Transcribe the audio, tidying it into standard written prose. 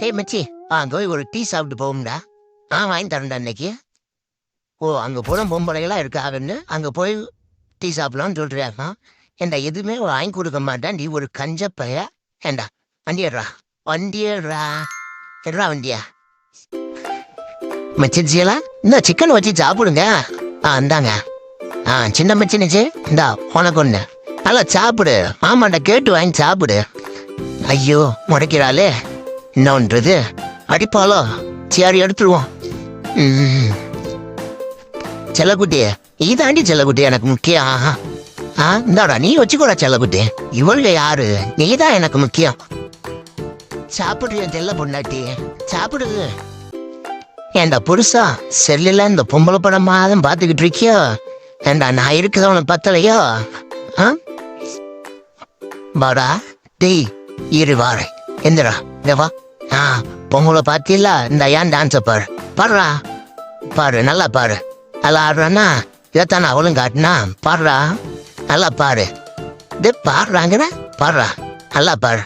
டேய் மச்சி அங்கே போய் ஒரு டீ சாப்பிட்டு போகும்டா. வாங்கி தரேன்டா இன்னைக்கு. ஓ அங்கே போன பொம்பளைகளாம் இருக்காங்கன்னு அங்கே போய் டீ சாப்பிடலாம்னு சொல்றியாக்கா. ஏண்டா எதுவுமே வாங்கி கொடுக்க மாட்டேன், நீ ஒரு கஞ்ச பைய. ஏண்டா வண்டியடுறா வண்டியடுறா எட்ரா வண்டியா. மச்சிச்சியலா இந்த சிக்கன் வச்சு சாப்பிடுங்க. இந்தாங்க. சின்ன மச்சினுச்சு இந்தா உனக்கு ஒன்று நல்லா சாப்பிடு. ஆமாண்டா கேட்டு வாங்கி சாப்பிடு. ஐயோ முறைக்கிறாளே, என்னன்றது அடிப்பாளோ. சரி எடுத்துருவோம். செல்லக்குட்டி இதாண்டி செல்லக்குட்டி எனக்கு முக்கியம். இந்தாடா நீ வச்சுக்கூட செல்லக்குட்டி. இவளுங்க யாரு, நீ தான் எனக்கு முக்கியம். சாப்பிடுறிய செல்ல பொண்டாட்டி சாப்பிடுது. ஏண்டா புருஷா செல்லில் இந்த பொம்பளை படம் மாதம் பார்த்துக்கிட்டு இருக்கியோ? ஏண்டா நான் இருக்கிறவனை பத்தலையோ? வாடா டேய் இரு வாரேன். எந்திரா தேவா. பொங்கலை பார்த்தில்ல, இந்த ஏன் டான்ஸை பாரு. பாடுறா பாரு, நல்லா பாரு. நல்லா ஆடுறான்னா இதைத்தானே அவளும் காட்டினா. பாடுறா நல்லா பாரு. இது பாடுறாங்கிற பாடுறா நல்லா பாரு.